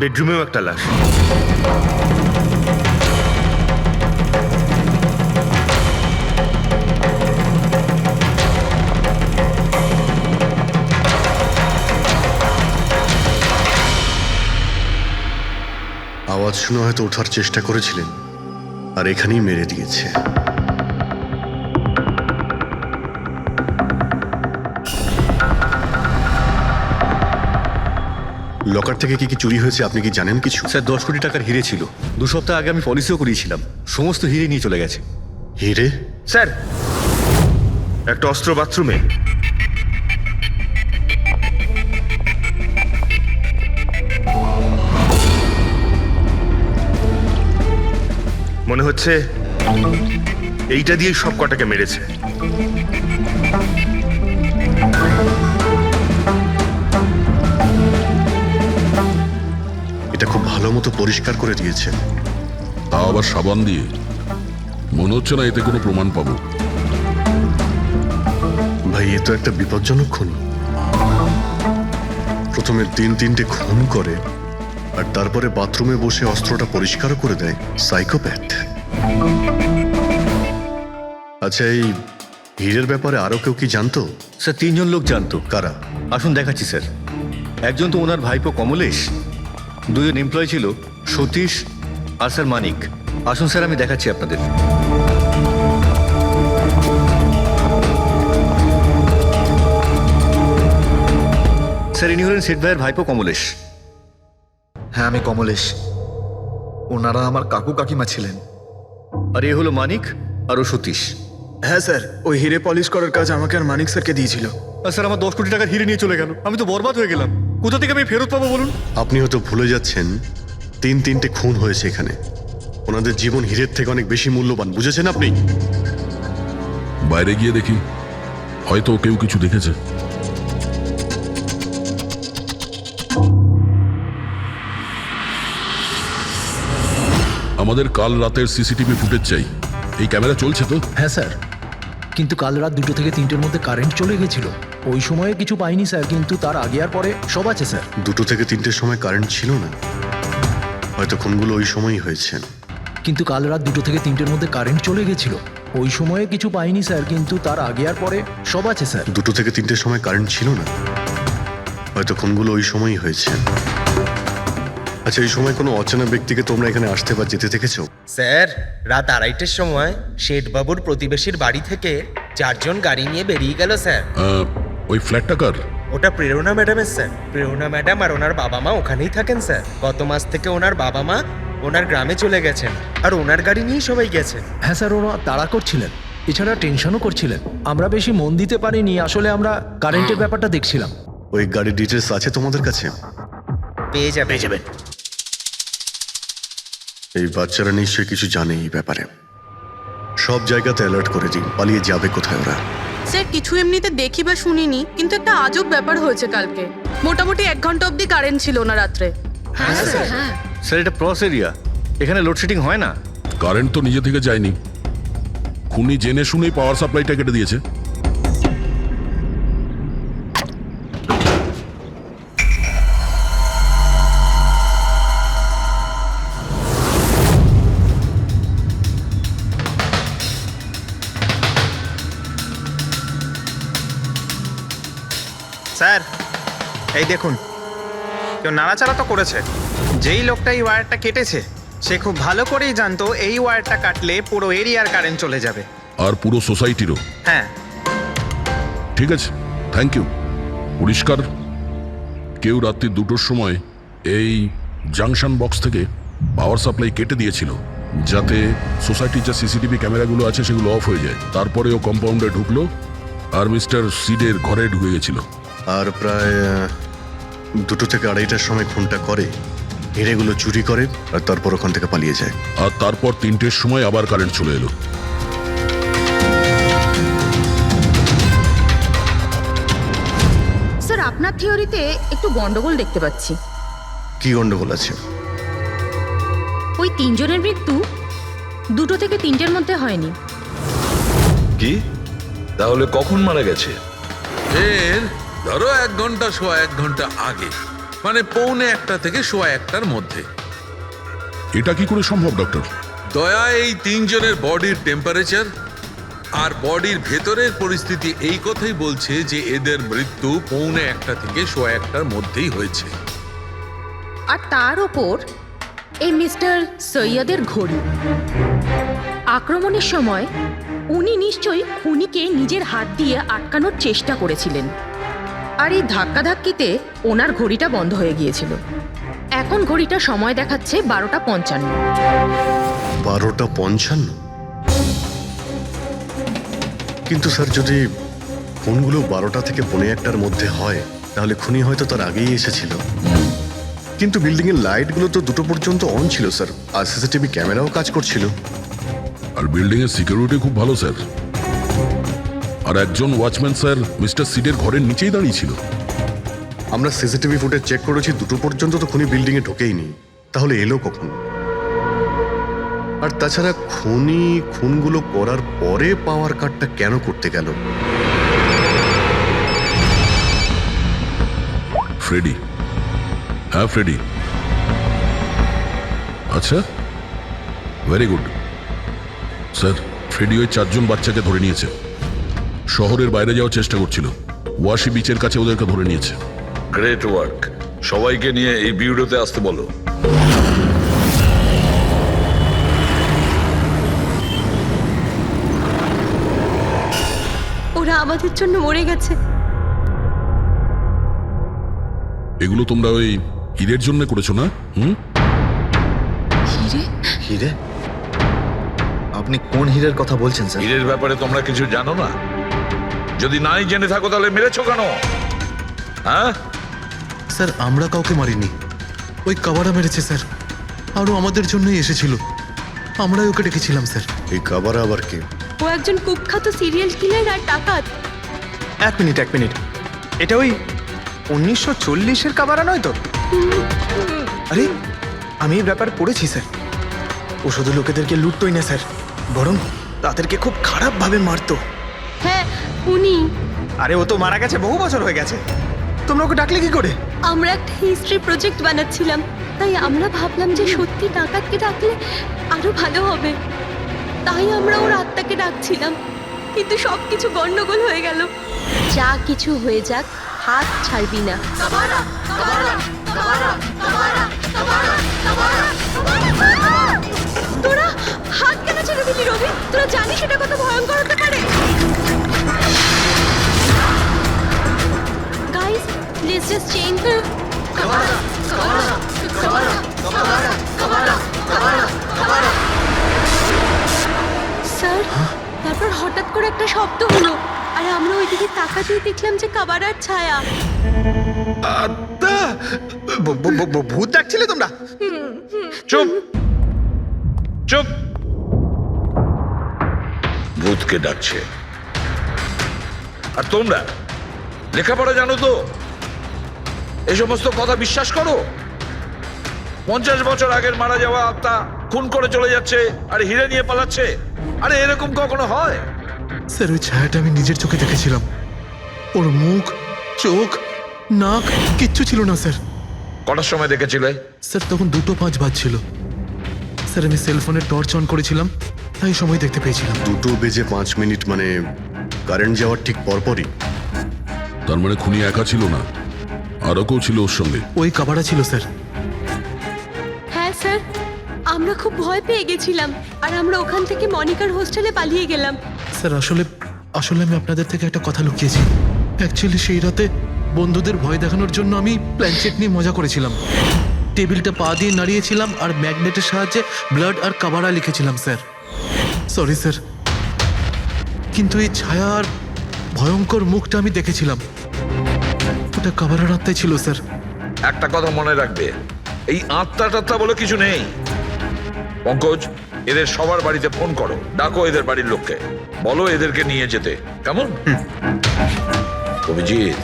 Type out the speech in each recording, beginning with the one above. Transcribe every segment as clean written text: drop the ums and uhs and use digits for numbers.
বেডরুমেও একটা লাশ। আওয়াজ শুনে হয়তো ওঠার চেষ্টা করেছিলেন, আর এখানেই মেরে দিয়েছে। লকার থেকে কি কি চুরি হয়েছে আপনি কি জানেন কিছু? স্যার 10 কোটি টাকার হিরে ছিল। 2 সপ্তাহ আগে আমি পলিসিও করিয়েছিলাম, সমস্ত হিরে নিয়ে চলে গেছে। হিরে? স্যার, একটা অস্ত্র বাথরুমে। মনে হচ্ছে এইটা দিয়েই সব কটাকে মেরেছে। এটা খুব ভালো মতো পরিষ্কার করে দিয়েছে। তা আবার সাবান দিয়ে? মনে হচ্ছে না এতে কোনো প্রমাণ পাবো। ভাই, এ তো একটা বিপজ্জনক খুন। প্রথমে 3-3টে খুন করে, আর তারপরে বাথরুমে বসে অস্ত্রটা পরিষ্কারও করে দেয়। সাইকোপ্যাথ। আচ্ছা, এই হীরের ব্যাপারে আরো কেউ কি জানতো? স্যার 3 জন লোক জানতো। কারা? আসুন দেখাচ্ছি স্যার। একজন তো ওনার ভাইপো কমলেশ, 2 জন এমপ্লয় ছিল, সতীশ আর স্যার মানিক। আসুন স্যার, আমি দেখাচ্ছি আপনাদের। স্যার, ইনি হলেন সেট ভাইয়ের ভাইপো কমলেশ। হ্যাঁ, আমি কমলেশ। ওনারা আমার কাকু কাকিমা ছিলেন। আর এ হলো মানিক আর ও সতীশ। হ্যাঁ স্যার, ওই হিরে পলিশ করার কাজ আমাকে আর মানিক স্যারকে দিয়েছিল। আর স্যার, আমার 10 কোটি টাকার হিরে নিয়ে চলে গেল। আমি তো বরবাদ হয়ে গেলাম। কোথা থেকে আমি ফেরত পাবো বলুন? আপনি হয়তো ভুলে যাচ্ছেন 3-3টে খুন হয়েছে এখানে। ওনাদের জীবন হীরের থেকে অনেক বেশি মূল্যবান, বুঝেছেন আপনি? বাইরে গিয়ে দেখি, হয়তো কেউ কিছু দেখেছে। আমাদের কাল রাতের সিসিটিভি ফুটেজ চাই। এই ক্যামেরা চলছে তো? হ্যাঁ স্যার, কিন্তু কাল রাত 2 থেকে 3টের মধ্যে কারেন্ট চলে গেছিল। ওই সময়ে কিছু পাইনি স্যার, কিন্তু তার আগে আর পরে সব আছে স্যার। 2 থেকে 3টের সময় কারেন্ট ছিল না, হয়তো খুনগুলো ওই সময়ই হয়েছে। কিন্তু কাল রাত 2 থেকে 3টের মধ্যে কারেন্ট চলে গেছিল। ওই সময়ে কিছু পাইনি স্যার, কিন্তু তার আগে আর পরে সব আছে স্যার। 2 থেকে 3টের সময় কারেন্ট ছিল না, হয়তো খুনগুলো ওই সময়ই হয়েছে। আচ্ছা, এই সময় কোনো অচেনা ব্যক্তিকে তোমরা এখানে আসতে বা যেতে দেখেছো? স্যার, রাত 2:30টার সময় শেঠবাবুর প্রতিবেশীর বাড়ি থেকে 4 জন গাড়ি নিয়ে বেরিয়ে গেল স্যার। ওই ফ্ল্যাটটা কার? ওটা প্রেরণা ম্যাডামের স্যার। প্রেরণা ম্যাডাম আর ওনার বাবা মা ওখানেই থাকেন স্যার। গত মাস থেকে ওনার বাবা মা ওনার গ্রামে চলে গেছেন, আর ওনার গাড়ি নিয়েই সবাই গেছেন। হ্যাঁ স্যার, ওরা তাড়া করছিলেন, এছাড়া টেনশনও করছিলেন। আমরা বেশি মন দিতে পারিনি, আসলে আমরা কারেন্টের ব্যাপারটা দেখছিলাম। ওই গাড়ির ডিটেলস আছে তোমাদের কাছে? পেয়ে যাবেন। এই বাচ্চারা নিশ্চয়ই কিছু জানে এই ব্যাপারে। সব জায়গাতে অ্যালার্ট করে দিন, পালিয়ে যাবে কোথায় ওরা। স্যার, কিছু এমনিতে দেখি বা শুনিনি, কিন্তু একটা আজব ব্যাপার হয়েছে কালকে। মোটামুটি 1 ঘন্টা অবধি কারেন্ট ছিল না রাত্রে। হ্যাঁ স্যার, হ্যাঁ। স্যার, এটা ক্রস এরিয়া, এখানে লোডশেডিং হয় না। কারেন্ট তো নিজে থেকে যায়নি, খুনি জেনে শুনেই পাওয়ার সাপ্লাইটা কেটে দিয়েছে। স্যার, এই দেখুন, কেউ নাড়াচাড়া তো করেছে। যেই লোকটা এই ওয়্যারটা কেটেছে সে খুব ভালো করেই জানতো এই ওয়্যারটা কাটলে পুরো এরিয়ার কারেন্ট চলে যাবে। আর পুরো সোসাইটিরও? হ্যাঁ। ঠিক আছে, থ্যাংক ইউ। পরিষ্কার, কেউ রাত্রি 2টোর সময় এই জাংশন বক্স থেকে পাওয়ার সাপ্লাই কেটে দিয়েছিল, যাতে সোসাইটির যে সিসিটিভি ক্যামেরাগুলো আছে সেগুলো অফ হয়ে যায়। তারপরে ও কম্পাউন্ডে ঢুকলো আর মিস্টার সিডের ঘরে ঢুকে গেছিল। আর প্রায় 2 থেকে 2:30টার সময় খুনটা করে, হিরেগুলো চুরি করে, আর তারপর ওখান থেকে পালিয়ে যায়। আর তারপর 3টের সময় আবার কারেন্ট চলে এলো। স্যার, আপনার থিওরিতে একটু গন্ডগোল দেখতে পাচ্ছি। কি গন্ডগোল আছে? ওই 3 জনের মৃত্যু 2 থেকে 3টের মধ্যে হয়নি। কি? তাহলে কখন মারা গেছে? ধরো 1 ঘন্টা 1 ঘন্টা আগে। মানে 1:45 থেকে 1:15 মধ্যে। এটা কি করে সম্ভব ডক্টর? দয়া, এই 3 জনের বডির টেম্পারেচার আর বডির ভেতরের পরিস্থিতি এই কথাই বলছে যে এদের মৃত্যু 1:45 থেকে 1:15 মধ্যেই হয়েছে। আর তার ওপর এই মিস্টার সৈয়দের ঘড়ি। আক্রমণের সময় উনি নিশ্চয়ই খুনিকে নিজের হাত দিয়ে আটকানোর চেষ্টা করেছিলেন, আর এই ধাক্কাধাক্কিতে ওনার ঘড়িটা বন্ধ হয়ে গিয়েছিল। এখন ঘড়িটা সময় দেখাচ্ছে 12:55। 12:55? কিন্তু স্যার, যদি ফোনগুলো 12টা থেকে 1:45টার মধ্যে হয় তাহলে খুনি হয়তো তার আগেই এসেছিল। কিন্তু বিল্ডিং এর লাইটগুলো তো 2টো পর্যন্ত অন ছিল স্যার, আর সিসিটিভি ক্যামেরাও কাজ করছিল। আর বিল্ডিং এর সিকিউরিটি খুব ভালো স্যার। আর একজন ওয়াচম্যান স্যার মিস্টার সিডের ঘরের নিচেই দাঁড়িয়ে ছিল। আমরা সিসিটিভি ফুটেজ চেক করেছি, 2টো পর্যন্ত তো খুনি বিল্ডিং এ ঢোকেইনি। তাহলে এলো কখন? আর তাছাড়া খুনি খুনগুলো করার পরে পাওয়ার কাটটা কেন করতে গেল? ফ্রেডি। হ্যাঁ ফ্রেডি। আচ্ছা, ভেরি গুড স্যার। ফ্রেডি ওই 4 জন বাচ্চাকে ধরে নিয়েছে। শহরের বাইরে যাওয়ার চেষ্টা করছিল, ওয়াশি বিচের কাছে ওদেরকে ধরে নিয়েছে। Great work. সবাইকে নিয়ে এই বিউরোতে আসতে বলো। ওরা আমাদের জন্য মরে গেছে। এগুলো তোমরা ওই হীরের জন্য করেছো না? হিরে? হিরে? আপনি কোন হীরের কথা বলছেন স্যার? হীরের ব্যাপারে তোমরা কিছু জানো না? যদি নাই জেনে থাকো তাহলে মেরেছো কেন? হ্যাঁ স্যার, আমরা কাউকে মারিনি, ওই কাবারা মেরেছে স্যার। আরও আমাদের জন্যই এসেছিল, আমরাই ওকে ডেকেছিলাম স্যার। এই কাবারা আবার কে? ও একজন কুখ্যাত সিরিয়াল কিলার আর ডাকাত। এক মিনিট, এটা ওই 1940-এর কাবারা নয় তো? আরে, আমি এই ব্যাপার পড়েছি স্যার। ও শুধু লোকেদেরকে লুটতোই না স্যার, বরং তাদেরকে খুব খারাপভাবে মারতো। হ্যাঁ, উনি। আরে, ও তো মারা গেছে, বহু বছর হয়ে গেছে। তোমরা ওকে ডাকলে কি করে? আমরা একটা হিস্ট্রি প্রজেক্ট বানাচ্ছিলাম, তাই আমরা ভাবলাম যে সত্যি ডাকাতকে ডাকলে আরো ভালো হবে। তাই আমরা ওর আত্মাকে ডাকছিলাম, কিন্তু সবকিছু গন্ডগোল হয়ে গেল। যা কিছু হয়ে যাক, হাত ছাড়বি না। তোরা হাত কেন ছেড়ে দিলি রবি? তোরা জানিস এটা কত ভয়ঙ্কর হতে পারে। Guys, let's just change the sir. তারপর হঠাৎ করে একটা শব্দ হলো, আর আমরা ওইদিকে তাকাতেই দেখলাম যে কাবারার ছায়া। ভূত ডাকছিলে তোমরা? চুপ চুপ। ভূতকে ডাকছে। আর তোমরা লেখাপড়া জানো তো? এই সমস্ত কথা বিশ্বাস করো? 50 বছর আগের মারা যাওয়া আত্মা খুন করে চলে যাচ্ছে আর হিরে নিয়ে পালাচ্ছে। আরে এরকম কখনো হয়? স্যার, ওই ছায়াটা আমি নিজের চোখে দেখেছিলাম। ওর মুখ, চোখ, নাক কিচ্ছু ছিল না স্যার। কটার সময় দেখেছিলে? স্যার, তখন 2:05 বাজছিল স্যার। আমি সেলফোনের টর্চ অন করেছিলাম, তাই সময় দেখতে পেয়েছিলাম। 2:05 মানে কারেন্ট যাওয়ার ঠিক পরপরই। তার মানে খুনি একা ছিল না, আরও কেউ ছিল ওর সঙ্গে। ওই কাবারা ছিল স্যার। হ্যাঁ স্যার, আমরা খুব ভয় পেয়ে গেছিলাম, আর আমরা ওখান থেকে মনিকার হোস্টেলে পালিয়ে গেলাম। স্যার, আসলে আমি আপনাদের থেকে একটা কথা লুকিয়েছি। অ্যাকচুয়ালি সেই রাতে বন্ধুদের ভয় দেখানোর জন্য আমি প্ল্যানচেট নিয়ে মজা করেছিলাম। টেবিলটা পা দিয়ে নাড়িয়েছিলাম আর ম্যাগনেটের সাহায্যে ব্লাড আর কাবারা লিখেছিলাম স্যার। সরি স্যার, কিন্তু এই ছায়ার ভয়ঙ্কর মুখটা আমি দেখেছিলাম, ওটা কাবারার আত্মাই ছিল স্যার। একটা কথা মনে রাখবে, এই আত্মা টাত্মা বলে কিছু নেই। পঙ্কজ, এদের সবার বাড়িতে ফোন করো, ডাকো এদের বাড়ির লোককে, বলো এদেরকে নিয়ে যেতে। কেমন? অভিজিৎ,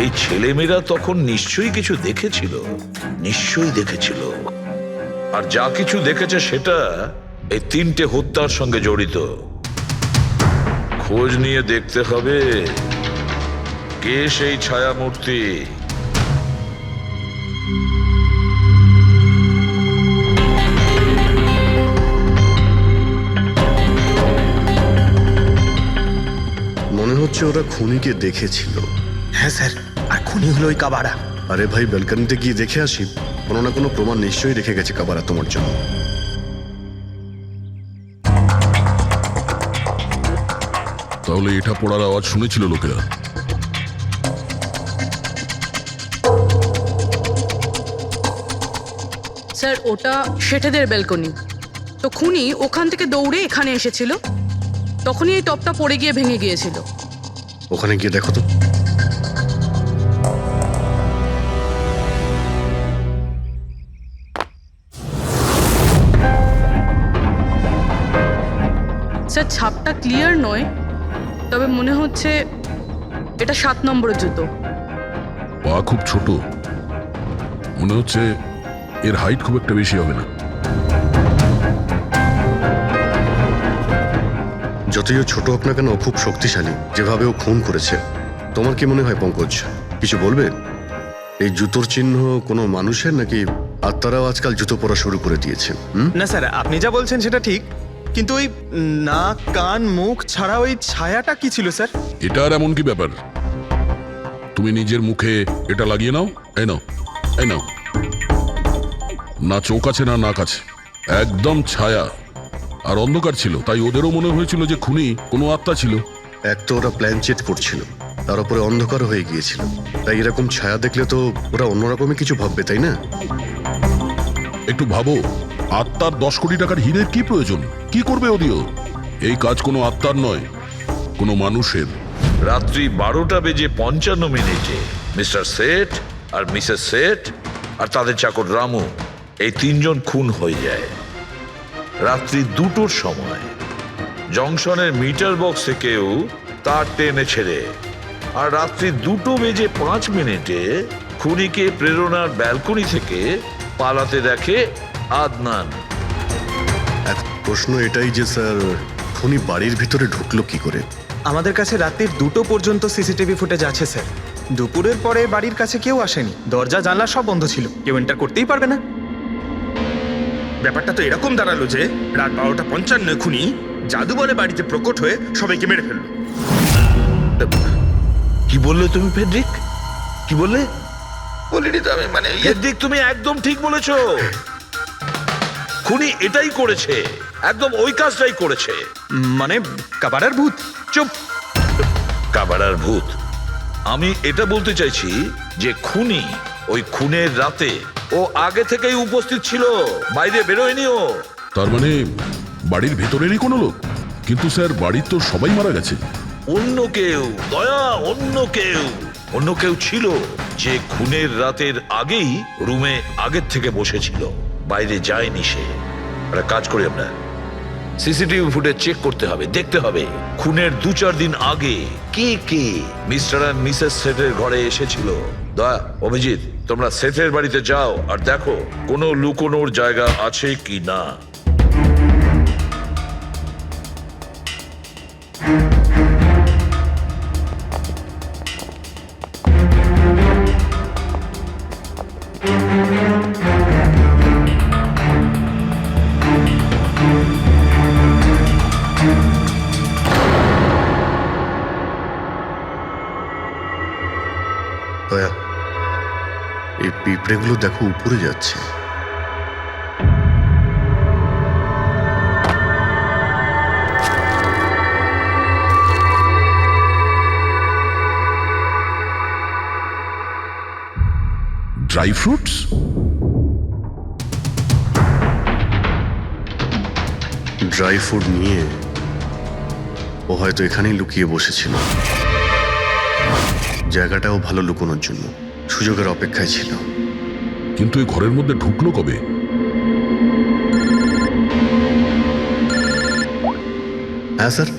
এই ছেলেমেয়েরা তখন নিশ্চয়ই কিছু দেখেছিল, নিশ্চয়ই দেখেছিল। আর যা কিছু দেখেছে সেটা এই 3টে হত্যার সঙ্গে জড়িত। খোঁজ নিয়ে দেখতে হবে কে সেই ছায়া মূর্তি। হচ্ছে ওরা খুনিকে দেখেছিল। হ্যাঁ স্যার, আর খুনি হলো ওই কাবারা। আরে ভাই, ব্যালকনিতে গিয়ে দেখে আসি, কোনো না কোনো প্রমাণ নিশ্চয়ই রেখে গেছে কাবারা তোমার জন্য। তাহলে এটা পড়ার আওয়াজ শুনেছিল লোকেরা। স্যার ওটা শেঠেদের ব্যালকনি। তো খুনি ওখান থেকে দৌড়ে এখানে এসেছিল, তখনই এই টপটা পড়ে গিয়ে ভেঙে গিয়েছিল। ওখানে গিয়ে দেখো তো। স্যার ছাপটা ক্লিয়ার নয়, তবে মনে হচ্ছে এটা 7 নম্বরের জুতো। পা খুব ছোট, মনে হচ্ছে এর হাইট খুব একটা বেশি হবে না। যতই ও ছোট হোক না কেন, ও খুব শক্তিশালী। যেভাবে ও খুন করেছে, তোমার কি মনে হয় পঙ্কজ? কিছু বলবে? এই জুতোর চিহ্ন কোনো মানুষের, নাকি আত্মারাও আজকাল জুতো পরা শুরু করে দিয়েছে? না স্যার, আপনি যা বলছেন সেটা ঠিক, কিন্তু ওই নাক, কান, মুখ ছাড়া ওই ছায়াটা কি ছিল স্যার? এটা আর এমন কি ব্যাপার? তুমি নিজের মুখে এটা লাগিয়ে নাও। এই নাও, এই নাও। না চোখ আছে না নাক আছে, একদম ছায়া। আর অন্ধকার ছিল, তাই ওদেরও মনে হয়েছিল যে খুনি কোনো আত্মা ছিল। এক তো ওরা প্ল্যান চেট করছিল, তার উপরে অন্ধকার হয়ে গিয়েছিল, তাই এরকম ছায়া দেখলে তো ওরা অন্যরকমই কিছু ভাববে, তাই না? একটু ভাবো, আত্মার 10 কোটি টাকার হীরের কি প্রয়োজন? কি করবে ওদিও? এই কাজ কোনো আত্মার নয়, কোনো মানুষের। রাত্রি 12:55 মিস্টার সেঠ আর মিসেস সেঠ আর তাদের চাকর রামু, এই 3 জন খুন হয়ে যায় রাত্রি 2টোর সময়। জংশনের মিটার বক্স থেকেও তার টেনে ছেড়ে। আর রাত্রি 2:05 খুনিকে প্রেরণার ব্যালকনি থেকে পালাতে দেখে আদনান। এক প্রশ্ন এটাই যে স্যার, খুনি বাড়ির ভিতরে ঢুকলো কি করে? আমাদের কাছে রাত্রির 2টো পর্যন্ত সিসিটিভি ফুটেজ আছে স্যার। দুপুরের পরে বাড়ির কাছে কেউ আসেনি, দরজা জানলা সব বন্ধ ছিল, কেউ এন্টার করতেই পারবে না। ব্যাপারটা তো এরকম দাঁড়ালো যে রাত 12:55 খুনি জাদু বলে বাড়িতে প্রকট হয়ে সবাইকে মেরে ফেললো। কি বললে তুমি ফেডরিক? কি বললে? বলিনি তো আমি, মানে ফেডরিক, তুমি একদম ঠিক বলেছো। খুনি এটাই করেছে, একদম ওই কাজটাই করেছে। মানে কাবারার ভূত? চুপ! কাবারার ভূত? আমি এটা বলতে চাইছি যে খুনি ওই খুনের রাতে ও আগে থেকেই উপস্থিত ছিল, বাইরে বেরোয়নি ও। তার মানে বাড়ির ভেতরেরই কোনো লোক? কিন্তু স্যার, বাড়ির তো সবাই মারা গেছে। অন্য কেউ, দয়া, অন্য কেউ ছিল যে খুনের রাতের আগেই রুমে আগের থেকে বসেছিল, বাইরে যায়নি সে। একটা কাজ করি আমরা, সিসিটিভি ফুটেজ চেক করতে হবে, দেখতে হবে খুনের 2-4 দিন আগে কে কে মিস্টার আর মিসেস সেঠের ঘরে এসেছিল। দয়া, অভিজিৎ, তোমরা সেঠের বাড়িতে যাও আর দেখো কোনো লুকোনোর জায়গা আছে কি না। দয়া, এই পিঁপড়েগুলো দেখো উপরে যাচ্ছে। Dry fruits? ড্রাই ফ্রুট নিয়ে ও হয়তো এখানেই লুকিয়ে বসেছিল। জায়গাটাও ভালো লুকোনোর জন্য, সুযোগের অপেক্ষায় ছিল। কিন্তু এই ঘরের মধ্যে ঢুকলো কবে? হ্যাঁ স্যার,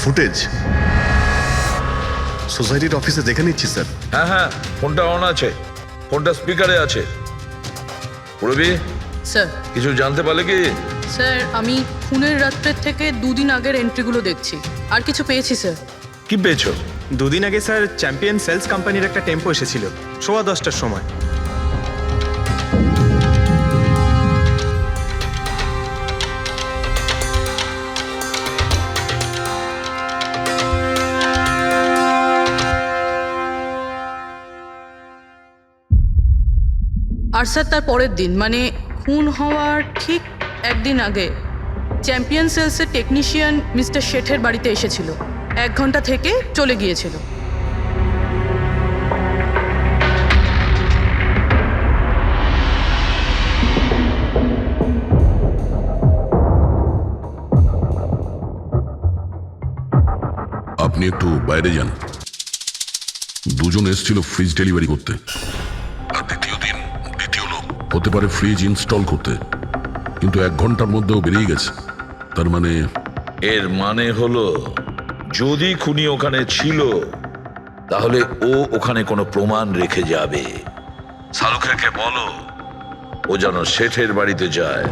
ফুটেজ সোসাইটির অফিসে দেখে নিচ্ছি স্যার। হ্যাঁ হ্যাঁ, ফোনটা অন আছে, ফোনটা স্পিকারে আছে। পুরবি, স্যার কিছু জানতে পারলে কি? স্যার আমি খুনের রাত্রের থেকে 2 দিন আগের এন্ট্রিগুলো দেখছি, আর কিছু পেয়েছি স্যার। কি পেয়েছো? 2 দিন আগে স্যার চ্যাম্পিয়ন সেলস কোম্পানির একটা টেম্পো এসেছিল 10:15টার সময়। আর স্যার তার পরের দিন মানে খুন হওয়ার ঠিক একদিন আগে চ্যাম্পিয়ন সেলসের টেকনিশিয়ান মিস্টার শেঠের বাড়িতে এসেছিল, 1 ঘন্টা থেকে চলে গিয়েছিল। আপনি একটু বাইরে যান। দুজন এসেছিল ফ্রিজ ডেলিভারি করতে, আর দ্বিতীয় লোক হতে পারে ফ্রিজ ইনস্টল করতে, কিন্তু 1 ঘন্টার মধ্যেও বেরিয়ে গেছে। তার মানে এর মানে হলো যদি খুনি ওখানে ছিল তাহলে ও ওখানে কোনো প্রমাণ রেখে যাবে। শালুখাকে বলো ও যেন শেঠের বাড়িতে যায়।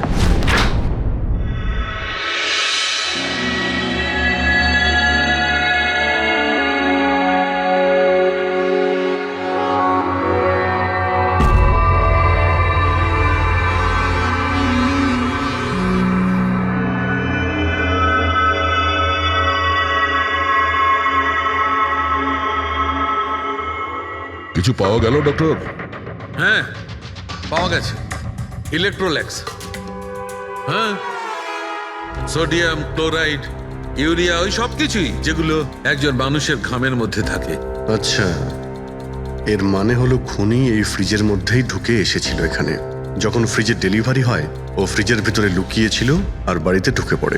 কিছু পাওয়া গেল ডক্টর? হ্যাঁ, পাওয়া গেছে ইলেকট্রোল্যাক্স। হ্যাঁ, সোডিয়াম ক্লোরাইড, ইউরিয়া, ওই সব কিছুই যেগুলো একজন মানুষের ঘামের মধ্যে থাকে। আচ্ছা, এর মানে হলো খুনি এই ফ্রিজের মধ্যেই ঢুকে এসেছিল এখানে। যখন ফ্রিজের ডেলিভারি হয় ও ফ্রিজের ভিতরে লুকিয়েছিল আর বাড়িতে ঢুকে পড়ে।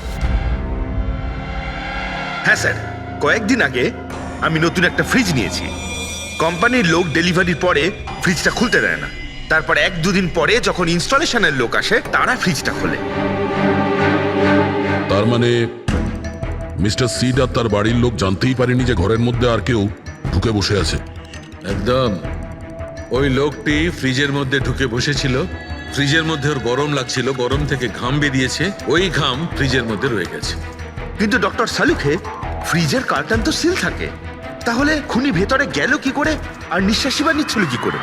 হ্যাঁ স্যার, কয়েকদিন আগে আমি নতুন একটা ফ্রিজ নিয়েছি। কোম্পানির লোক ডেলিভারির পরে ফ্রিজটা খুলতে দেয় না। তারপর 1-2 দিন পরে যখন ইনস্টলেশনের লোক আসে তারা ফ্রিজটা খোলে। তার মানে মিস্টার সিড আর তার বাড়ির লোক জানতেই পারেনি যে ঘরের মধ্যে আর কেউ ঢুকে বসে আছে। একদম, ওই লোকটি ফ্রিজের মধ্যে ঢুকে বসেছিল, ফ্রিজের মধ্যে ওর গরম লাগছিল, গরম থেকে ঘাম বেরিয়েছে, ওই ঘাম ফ্রিজের মধ্যে রয়ে গেছে। কিন্তু ডক্টর সালুখে, ফ্রিজের কার্টন তো সিল থাকে, তাহলে খুনি ভেতরে গেল কি করে আর নিঃশ্বাসই বা নিচ্ছিল কি করে?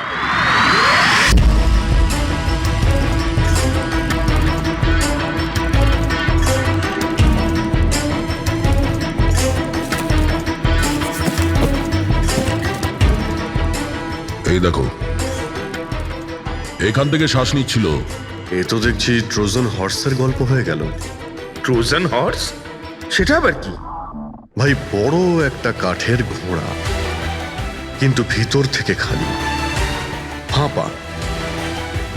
এই দেখো, এখান থেকে শ্বাস নিচ্ছিল। এ তো দেখছি ট্রোজান হর্সের গল্প হয়ে গেল। Trojan horse? সেটা আবার কি? ভাই, বড় একটা কাঠের ঘোড়া, কিন্তু ভিতর থেকে খালি, ফাঁপা।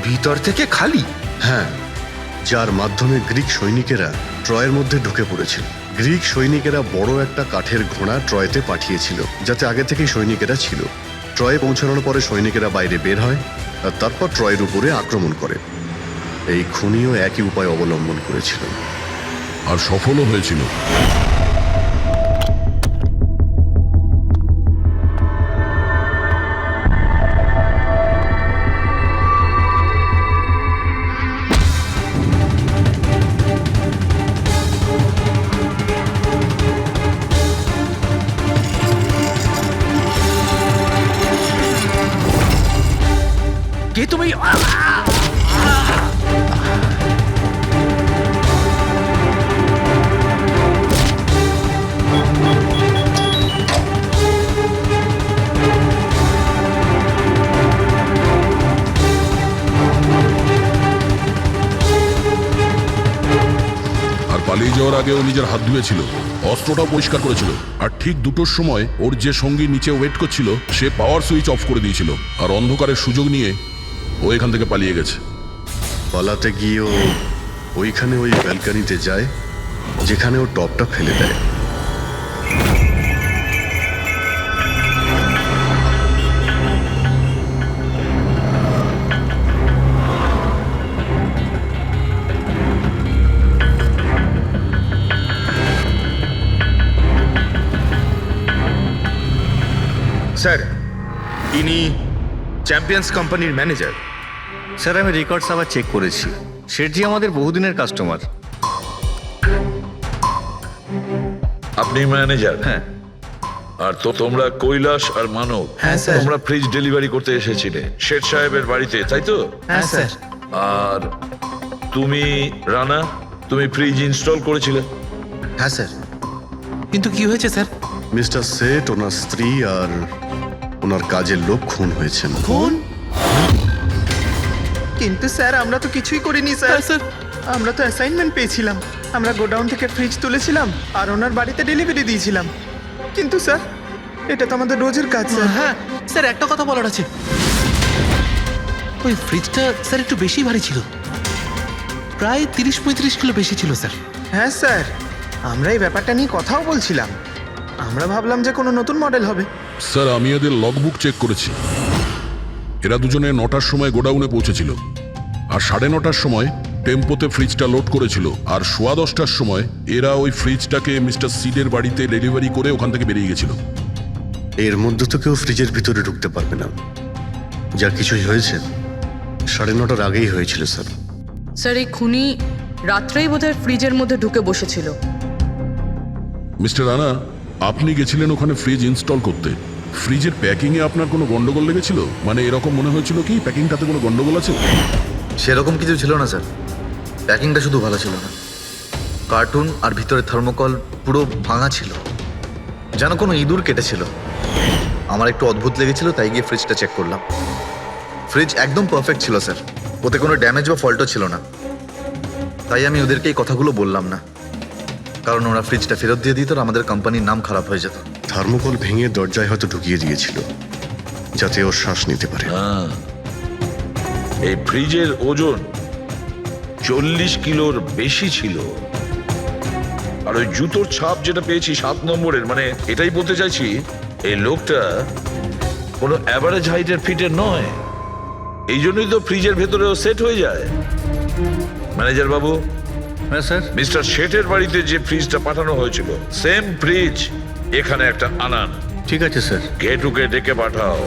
ভিতর থেকে খালি? হ্যাঁ, যার মাধ্যমে গ্রিক সৈনিকেরা ট্রয়ের মধ্যে ঢুকে পড়েছিল। গ্রিক সৈনিকেরা বড় একটা কাঠের ঘোড়া ট্রয়তে পাঠিয়েছিল, যাতে আগে থেকেই সৈনিকেরা ছিল। ট্রয়ে পৌঁছানোর পরে সৈনিকেরা বাইরে বের হয় আর তারপর ট্রয়ের উপরে আক্রমণ করে। এই খুনিও একই উপায় অবলম্বন করেছিল আর সফলও হয়েছিল। কে তুমি? পালিয়ে যাওয়ার আগে ও নিজের হাত ধুয়েছিল, অস্ত্রটাও পরিষ্কার করেছিল, আর ঠিক 2টোর সময় ওর যে সঙ্গী নিচে ওয়েট করছিল সে পাওয়ার সুইচ অফ করে দিয়েছিল, আর অন্ধকারের সুযোগ নিয়ে ও এখান থেকে পালিয়ে গেছে। পালাতে গিয়ে ও ওইখানে ওই ব্যালকানিতে যায় যেখানে ও টপটা ফেলে দেয়। স্যার, ইনি চ্যাম্পিয়ন্স কোম্পানির ম্যানেজার। স্যার, আমি রেকর্ডস আবার চেক করেছি। শেঠজি আমাদের বহুদিনের কাস্টমার। আপনি ম্যানেজার? হ্যাঁ। আর তো তোমরা কৈলাস আর মানব, হ্যাঁ, স্যার। তোমরা ফ্রিজ ডেলিভারি করতে এসেছিলে শেঠ সাহেবের বাড়িতে, তাই তো? হ্যাঁ স্যার। আর তুমি রানা, তুমি ফ্রিজ ইনস্টল করেছিলে? হ্যাঁ স্যার। কিন্তু কি হয়েছে স্যার? মিস্টার সেট, ওনার স্ত্রী আর ওনার কাজের লোক খুন হয়েছেন। খুন? কিন্তু স্যার আমরা তো কিছুই করিনি স্যার স্যার আমরা তো অ্যাসাইনমেন্ট পেয়েছিলাম, আমরা গোডাউন থেকে ফ্রিজ তুলেছিলাম আর ওনার বাড়িতে ডেলিভারি দিয়েছিলাম। কিন্তু স্যার এটা তো আমাদের রোজের কাজ স্যার। হ্যাঁ স্যার একটা কথা বলার আছে, ওই ফ্রিজটা স্যার একটু বেশি ভারী ছিল, প্রায় 30-35 কিলো বেশি ছিল স্যার। হ্যাঁ স্যার, আমরা এই ব্যাপারটা নিয়ে কথাও বলছিলাম, আমরা ভাবলাম যে কোনো নতুন মডেল হবে। স্যার আমি এদের লগবুক চেক করেছি, এরা দুজনে 9টার সময় গোডাউনে পৌঁছেছিল, আর 9:30টার সময় টেম্পোতে ফ্রিজটা লোড করেছিল, আর 10:15টার সময় এরা ওই ফ্রিজটাকে মিস্টার সিডের বাড়িতে ডেলিভারি করে ওখান থেকে বেরিয়ে গেছিল। এর মধ্যে তো কেউ ফ্রিজের ভিতরে ঢুকতে পারবে না, যা কিছুই হয়েছে 9:30টার আগেই হয়েছিল স্যার। স্যার এই খুনি রাত্রেই বোধহয় ফ্রিজের মধ্যে ঢুকে বসেছিল। মিস্টার রানা, আপনি গেছিলেন ওখানে ফ্রিজ ইনস্টল করতে, ফ্রিজের প্যাকিংয়ে আপনার কোনো গন্ডগোল লেগেছিল? মানে এরকম মনে হয়েছিল কি প্যাকিংটাতে কোনো গন্ডগোল আছে? সেরকম কিছু ছিল না স্যার, প্যাকিংটা শুধু ভালো ছিল না, কার্টুন আর ভিতরে থার্মোকল পুরো ভাঙা ছিল, যেন কোনো ইঁদুর কেটেছিল। আমার একটু অদ্ভুত লেগেছিল, তাই গিয়ে ফ্রিজটা চেক করলাম। ফ্রিজ একদম পারফেক্ট ছিল স্যার, ওতে কোনো ড্যামেজ বা ফল্টও ছিল না। তাই আমি ওদেরকে এই কথাগুলো বললাম না, কারণ ওরা ফ্রিজটা ফেরত দিয়ে দিত আর আমাদের কোম্পানির নাম খারাপ হয়ে যেত। থার্মোকল ভেঙে দরজায় হয়তো ঢুকিয়ে দিয়েছিল, যাতে ও শ্বাস নিতে পারে। এই ফ্রিজের ওজন 40 কিলোর বেশি ছিল। আর ওই জুতোর ছাপ যেটা পেয়েছি 7 নম্বরের, মানে এটাই বলতে চাইছি এই লোকটা কোনো অ্যাভারেজ হাইটের ফিটের নয়। এই জন্যই তো ফ্রিজের ভেতরেও সেট হয়ে যায়। ম্যানেজার বাবু, হ্যাঁ স্যার। মিস্টার শেঠের বাড়িতে যে ফ্রিজটা পাঠানো হয়েছিল সেম ফ্রিজ এখানে একটা আনান। ঠিক আছে স্যার। গেটুকে ডেকে পাঠাও।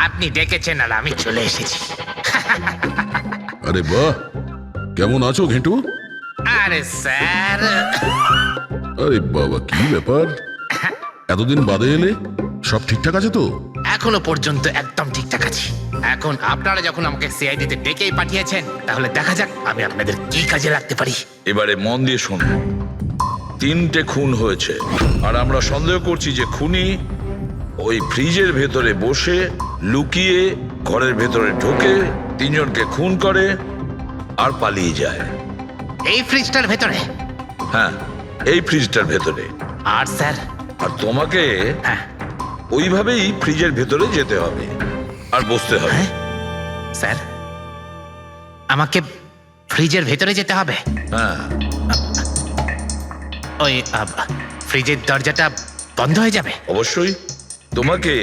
আপনি ডেকেছেন আর আমি চলে এসেছি। আরে বাহ, কেমন আছো ঘেঁটু? আরে স্যার, আরে বাবা, কি ব্যাপার, এতদিন বাদে এলে? সব ঠিকঠাক আছে তো? এখনো পর্যন্ত একদম ঠিকঠাক আছি। এখন আপনারা যখন আমাকে সিআইডিতে ডেকেই পাঠিয়েছেন, তাহলে দেখা যাক আমি আপনাদের কি কাজে লাগতে পারি। এবারে মন দিয়ে শুনুন। 3টে খুন হয়েছে, আর আমরা সন্দেহ করছি যে খুনি ওই ফ্রিজের ভেতরে বসে লুকিয়ে ঘরের ভেতরে ঢোকে, 3 জনকে খুন করে আর পালিয়ে যায়। এই ফ্রিজটার ভেতরে? হ্যাঁ, এই ফ্রিজটার ভেতরে। আর স্যার? আর তোমাকে হ্যাঁ, ওইভাবেই ফ্রিজের ভেতরে যেতে হবে আর বসতে হবে। স্যার আমাকে ফ্রিজের ভেতরে যেতে হবে? হ্যাঁ। ওই ফ্রিজের দরজাটা বন্ধ হয়ে যাবে? অবশ্যই। তোমাকে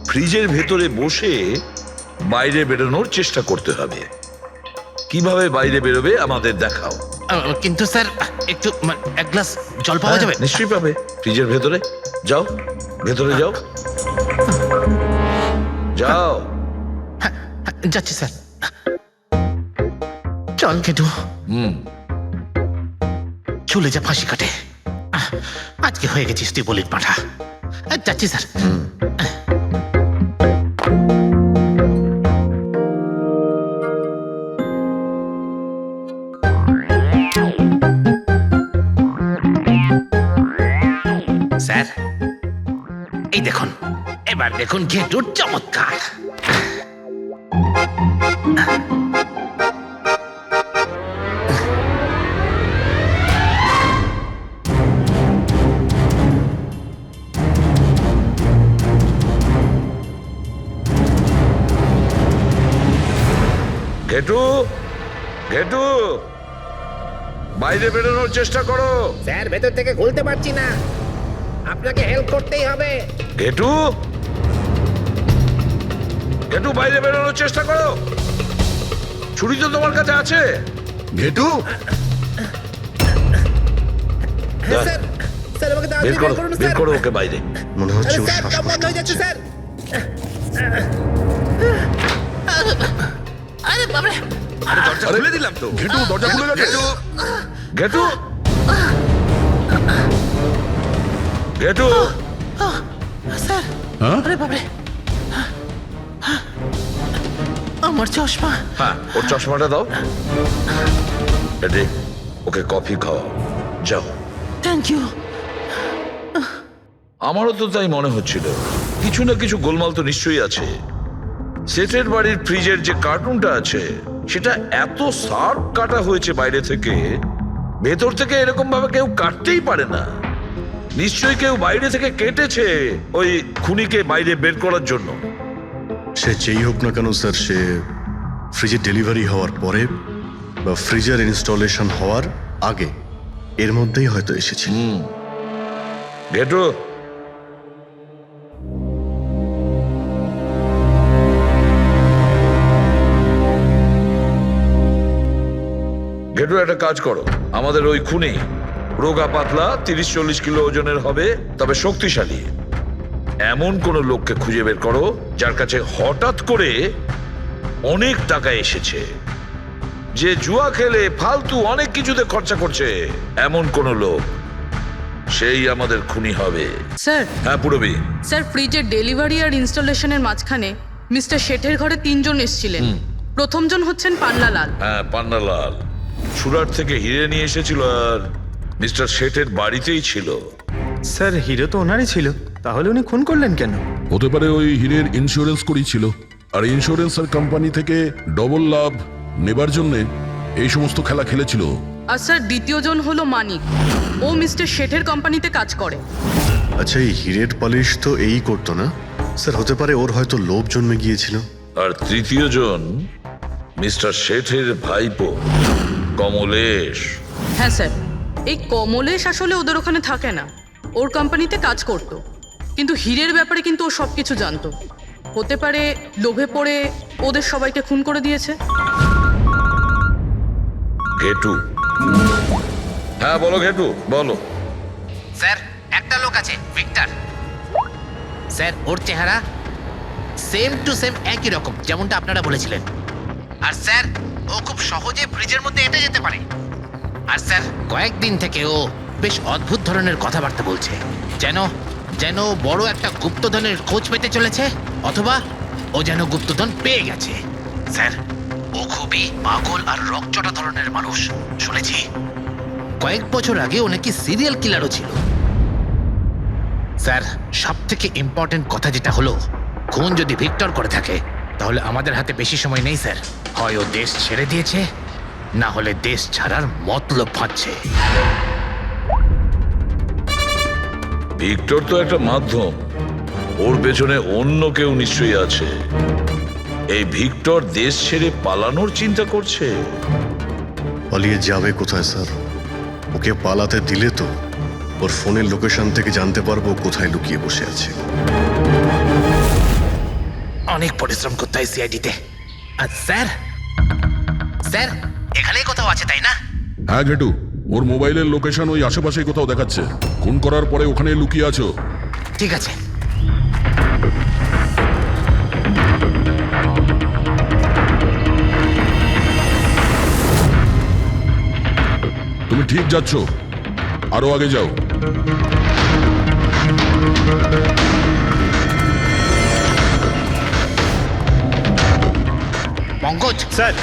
ফ্রিজের ভেতরে বসে বাইরে বেরোনোর চেষ্টা করতে হবে। কিভাবে বাইরে বেরোবে আমাদের দেখাও। কিন্তু স্যার একটু এক গ্লাস জল পাওয়া যাবে? নিশ্চয়ই পাবে। ফ্রিজের ভেতরে যাও, ভেতরে যাও, যাও। যাচ্ছি স্যার। চল কেটু, চলে যা ফাঁসি কাটে। আজকে হয়ে গেছিস তুই বলির পাঠা। যাচ্ছি স্যার। স্যার এই দেখুন, এবার দেখুন ঘেটুর চমৎকার। ঘেটু, ঘেটু, বাইরে বেরোনোর চেষ্টা করো। স্যার ভেতর থেকে খুলতে পারছি না, আপনাকে হেল্প করতেই হবে। ঘেটু, ঘেটু, বাইরে বেরোনোর চেষ্টা করো। ছুরি তো তোমার কাছে আছে। ঘেটু, স্যার, স্যার আমাকে বের করো, বের করো ওকে বাইরে। মনে হচ্ছে ওর শ্বাসকষ্ট হয়ে যাচ্ছে স্যার। আরে বাবারে, দরজা খুলে দিলাম তো। ঘেটু, দরজা খুলে গেছে। ঘেটু, ঘেটু, স্যার, হ্যাঁ? আরে বাবারে, আমার চশমা। হ্যাঁ, ওর চশমাটা দাও। এদিক, ওকে কফি খাওয়াও, যাও। Thank you. আমারও তো তাই মনে হচ্ছিল, কিছু না কিছু গোলমাল তো নিশ্চয়ই আছে। সেটের বাড়ির ফ্রিজের যে কার্টুনটা আছে সেটা এত শার্প কাটা হয়েছে বাইরে থেকে, ভেতর থেকে এরকম ভাবে কেউ কাটতেই পারে না। নিশ্চয়ই কেউ বাইরে থেকে কেটেছে ওই খুনিকে বাইরে বের করার জন্য। সে যেই হোক না কেন স্যার, সে ফ্রিজের ডেলিভারি হওয়ার পরে বা ফ্রিজার ইনস্টলেশন হওয়ার আগে এর মধ্যেই হয়তো এসেছিল। ঘেটু, ঘেটু একটা কাজ করো, আমাদের ওই খুনি রোগা পাতলা 30-40 কিলো ওজনের হবে, তবে শক্তিশালী এমন কোন লোককে খুঁজে বের করো যার কাছে হঠাৎ করে অনেক টাকা এসেছে, যে জুয়া খেলে ফালতু অনেক কিছুতে খরচা করছে, এমন কোন লোক, সেই আমাদের খুনি হবে। স্যার, হ্যাঁ পুরবি। স্যার ফ্রিজের ডেলিভারি আর ইনস্টলেশনের মাঝখানে মিস্টার শেঠের ঘরে 3 জন এসেছিলেন। প্রথমজন হচ্ছেন পান্নালাল। হ্যাঁ, পান্নালাল সুরাট থেকে হিরে নিয়ে এসেছিল আর মিস্টার শেঠের বাড়িতেই ছিল। স্যার হিরো তো ওনারই ছিল, তাহলে উনি খুন করলেন কেন? হতে পারে ওই হীরের ইন্স্যুরেন্স করেছিল, আর ইন্স্যুরেন্সের কোম্পানি থেকে ডবল লাভ নেবার জন্য এই সমস্ত খেলা খেলেছিল। আর স্যার দ্বিতীয়জন হলো মানিক, ও মিস্টার শেঠের কোম্পানিতে কাজ করে। আচ্ছা, এই হিরের পালিশ তো এই করতো না স্যার, হতে পারে ওর হয়তো লোভ জন্মে গিয়েছিল। আর তৃতীয় জন মিস্টার শেঠের ভাইপো কমলেশ। হ্যাঁ স্যার, এই কমলেশ আসলে ওদের ওখানে থাকে না, ওর কোম্পানিতে কাজ করতো, কিন্তু হীরের ব্যাপারে কিন্তু ও সবকিছু জানতো। হতে পারে লোভে পড়ে ওদের সবাইকে খুন করে দিয়েছে। ঘেটু। হ্যাঁ বলো ঘেটু, বলো। স্যার একটা লোক আছে, ভিক্টর। স্যার ওর চেহারা সেম টু সেম একই রকম যেমনটা আপনারা বলেছিলেন। আর স্যার ও খুব সহজে ফ্রিজের মধ্যে এঁটে যেতে পারে। আর স্যার কয়েকদিন থেকে ও বেশ অদ্ভুত ধরনের কথাবার্তা বলছে, যেন যেন বড় একটা গুপ্তধনের খোঁজ পেতে চলেছে, অথবা ও যেন গুপ্তধন পেয়ে গেছে। স্যার ও খুবই পাগল আর রকচটা ধরনের মানুষ। শুনেছি কয়েক বছর আগে ও নাকি সিরিয়াল কিলারও ছিল। স্যার সব থেকে ইম্পর্টেন্ট কথা যেটা হলো, খুন যদি ভিক্টর করে থাকে তাহলে আমাদের হাতে বেশি সময় নেই স্যার। হয় ও দেশ ছেড়ে দিয়েছে, না হলে দেশ ছাড়ার মতলব ভাবছে। ভিক্টর তো একটা মাধ্যম, ওর পেছনে অন্য কেউ নিশ্চয়ই আছে। এই ভিক্টর দেশ ছেড়ে পালানোর চিন্তা করছে। পালিয়ে যাবে কোথায় স্যার? ওকে পালাতে দিলে তো ওর ফোনের লোকেশন থেকে জানতে পারবো কোথায় লুকিয়ে বসে আছে। অনেক পরিশ্রম করতে হয় সিআইডিতে। আর স্যার, স্যার এখানেই কোথাও আছে তাই না? হ্যাঁ ঘেটু, ওর মোবাইলের লোকেশন ওই আশেপাশেই কোথাও দেখাচ্ছে। খুন করার পরে ওখানে লুকিয়ে আছো। ঠিক আছে। তুমি ঠিক যাচ্ছ, আরো আগে যাও। পঙ্কজ। স্যার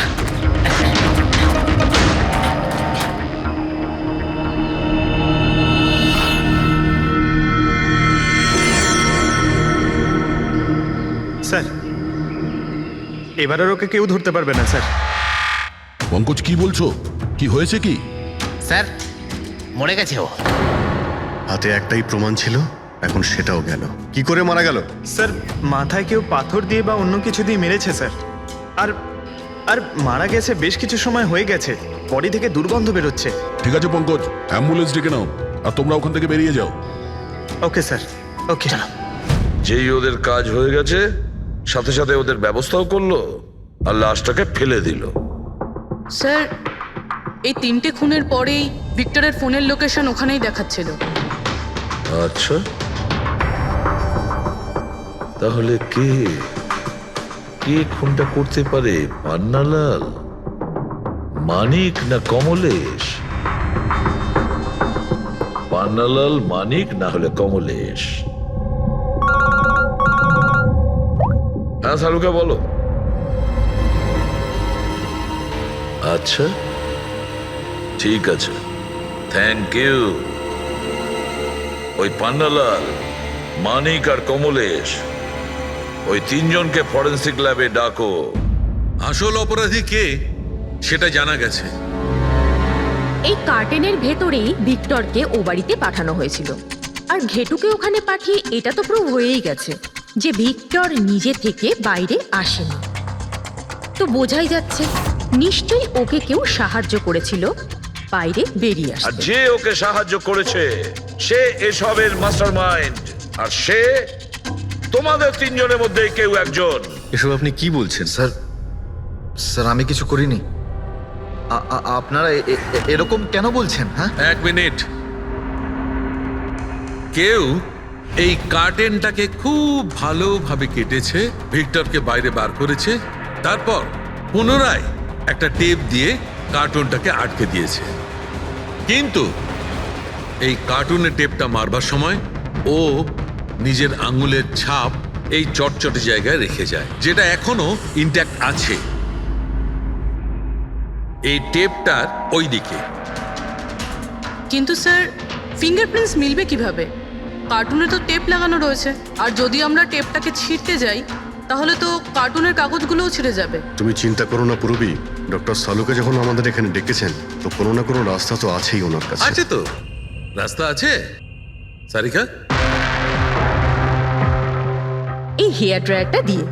স্যার এবার আর ওকে কেউ ধরতে পারবে না স্যার। পঙ্কজ কি বলছো? কি হয়েছে কি? স্যার মরে গেছে ও। হাতে একটাই প্রমাণ ছিল, এখন সেটাও গেল। কি করে মারা গেল? স্যার মাথায় কেউ পাথর দিয়ে বা অন্য কিছু দিয়ে মেরেছে স্যার। আর আর মারা গেছে বেশ কিছু সময় হয়ে গেছে, বডি থেকে দুর্গন্ধ বেরোচ্ছে। ঠিক আছে পঙ্কজ, অ্যাম্বুলেন্স ডেকে নাও আর তোমরা ওখান থেকে বেরিয়ে যাও। ওকে স্যার, ওকে। যেই ওদের কাজ হয়ে গেছে, সাথে সাথে ওদের ব্যবস্থাও করলো আর লাশটাকে ফেলে দিল। স্যার এই 3টে খুনের পরেই ভিক্টরের ফোনের লোকেশন ওখানেই দেখাচ্ছিল। আচ্ছা, তাহলে কে কে খুনটা করতে পারে? পান্নালাল, মানিক না কমলেশ? পান্নালাল, মানিক না হলে কমলেশ। হ্যাঁ সালুকা বলো। আচ্ছা, ঠিক আছে, থ্যাংক ইউ। ওই পান্নালাল, মানিক আর কমলেশ, ওই তিনজনকে ফরেন্সিক ল্যাবে ডাকো। আসল অপরাধী কে সেটা জানা গেছে। এই কার্টেনের ভেতরেই ভিক্টরকে ও বাড়িতে পাঠানো হয়েছিল। আর ঘেটুকে ওখানে পাঠিয়ে এটা তো প্রুভ হয়েই গেছে যে ভিক্টর নিজে থেকে বাইরে আসেনি। তো বোঝাই যাচ্ছে নিশ্চয়ই ওকে কেউ সাহায্য করেছিল বাইরে বেরিয়ে আর আসতে। যে ওকে সাহায্য করেছে সে এসবের মাস্টারমাইন্ড, আর সে তোমাদের তিনজনের মধ্যে কেউ একজন। এসব আপনি কি বলছেন? স্যার, স্যার আমি কিছু করিনি। আপনারা এরকম কেন বলছেন? হ্যাঁ, এক মিনিট। কেউ এই কার্টেনটাকে খুব ভালোভাবে কেটেছে, ভিক্টরকে বাইরে বার করেছে, তারপর পুনরায় একটা টেপ দিয়ে কার্টুনটাকে আটকে দিয়েছে। কিন্তু এই কার্টুনের টেপটা মারবার সময় ও নিজের আঙুলের ছাপ এই চটচটে জায়গায় রেখে যায়, যেটা এখনো ইনট্যাক্ট আছে। এই টেপটার ওই দিকে। কিন্তু স্যার, ফিঙ্গারপ্রিন্টস মিলবে কিভাবে? কার্টুনে তো টেপ লাগানো রয়েছে, আর যদি আমরা টেপটাকে ছিঁড়তে যাই তাহলে তো কার্টুনের কাগজগুলোও ছিঁড়ে যাবে। তুমি চিন্তা করো না পুরবী, ডক্টর সালুকে যখন আমাদের এখানে ডেকেছেন তো কোনো না কোনো রাস্তা তো আছেই ওনার কাছে। আছে তো, রাস্তা আছে। সারিকা, এই হেয়ার ড্রায়ারটা দিয়ে,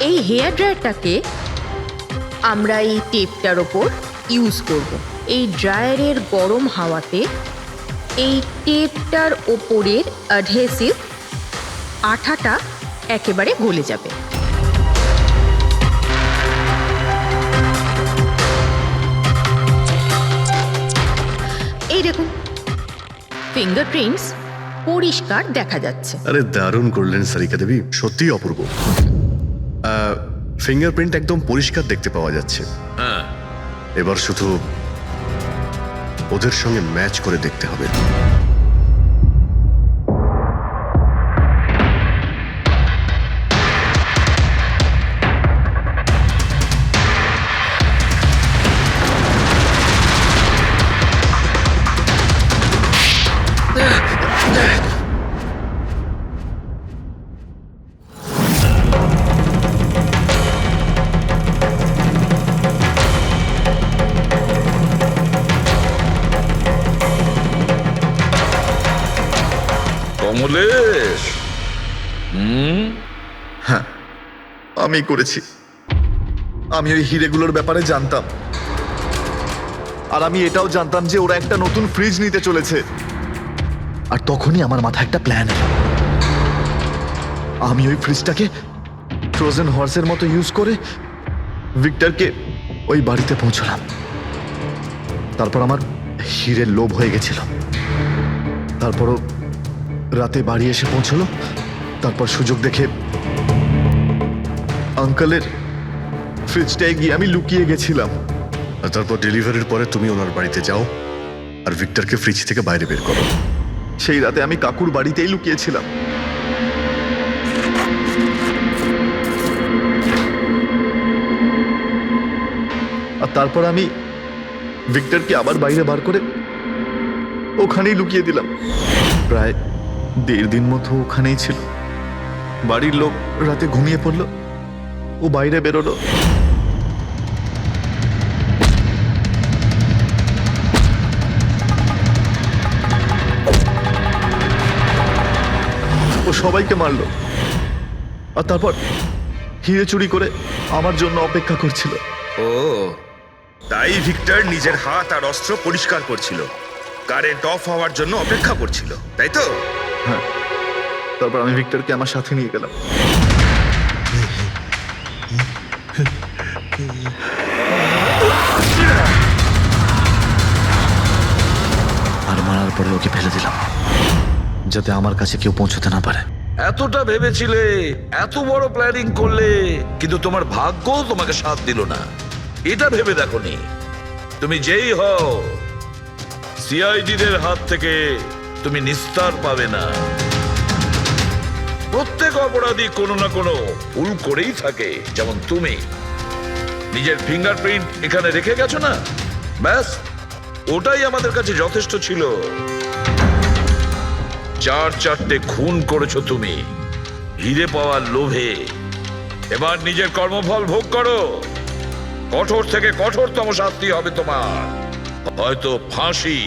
এই হেয়ার ড্রায়ারটাকে আমরা এই টেপটার ওপর ইউজ করব। এই ড্রায়ারের গরম হাওয়াতে এই টেপটার ওপরের অ্যাডহেসিভ আঠাটা একেবারে গলে যাবে। এই দেখুন, ফিঙ্গারপ্রিন্টস পরিষ্কার দেখা যাচ্ছে। আরে দারুণ করলেন সারিকা দেবী, সত্যিই অপূর্ব। ফিঙ্গারপ্রিন্ট একদম পরিষ্কার দেখতে পাওয়া যাচ্ছে। হ্যাঁ, এবার শুধু ওদের সঙ্গে ম্যাচ করে দেখতে হবে। কমলেশ, হ্যাঁ আমি করেছি। আমি ওই হিরেগুলোর ব্যাপারে জানতাম, আর আমি এটাও জানতাম যে ওরা একটা নতুন ফ্রিজ নিতে চলেছে। আর তখনই আমার মাথায় একটা প্ল্যান এলো। আমি ওই ফ্রিজটাকে ফ্রোজেন হর্সের মতো ইউজ করে ভিক্টরকে ওই বাড়িতে পৌঁছলাম। তারপর আমার হিরের লোভ হয়ে গেছিল। তারপরও রাতে বাড়ি এসে পৌঁছলো। তারপর সুযোগ দেখে আঙ্কেলের ফ্রিজটায় গিয়ে আমি লুকিয়ে গেছিলাম। আর তারপর ডেলিভারির পরে তুমি ওনার বাড়িতে যাও আর ভিক্টরকে ফ্রিজ থেকে বাইরে বের করো। সেই রাতে আমি কাকুর বাড়িতেই লুকিয়েছিলাম। আর তারপর আমি ভিক্টরকে আবার বাইরে বার করে ওখানেই লুকিয়ে দিলাম। প্রায় 1.5 দিন মতো ওখানেই ছিল। বাড়ির লোক রাতে ঘুমিয়ে পড়লো, ও বাইরে বেরোলো। ও সবাইকে মারলো, আর তারপর হিরে চুরি করে আমার জন্য অপেক্ষা করছিল। ও তাই ভিক্টর নিজের হাত আর অস্ত্র পরিষ্কার করছিল, কারেন্ট অফ হওয়ার জন্য অপেক্ষা করছিল, তাই তো? হ্যাঁ, তারপর আমি ভিক্টরকে আমার সাথে নিয়ে গেলাম। আর মারার পরে ওকে ফেলে দিলাম, যাতে আমার কাছে কেউ পৌঁছতে না পারে। এতটা ভেবেছিলে, এত বড় প্ল্যানিং করলে, কিন্তু তোমার ভাগ্য তোমাকে সাথ দিল না। এটা ভেবে দেখোনি তুমি যেই হও সিআইডিদের হাত থেকে তুমি নিস্তার পাবে না। প্রত্যেক অপরাধী কোনো না কোনো ভুল করেই থাকে, যেমন তুমি। নিজের ফিঙ্গারপ্রিন্ট এখানে রেখে গেছো না, ব্যাস ওটাই আমাদের কাছে যথেষ্ট ছিল। 4 খুন করেছো তুমি হিরে পাওয়ার লোভে। এবার নিজের কর্মফল ভোগ করো। কঠোর থেকে কঠোরতম শাস্তি হবে তোমার, হয়তো ফাঁসি।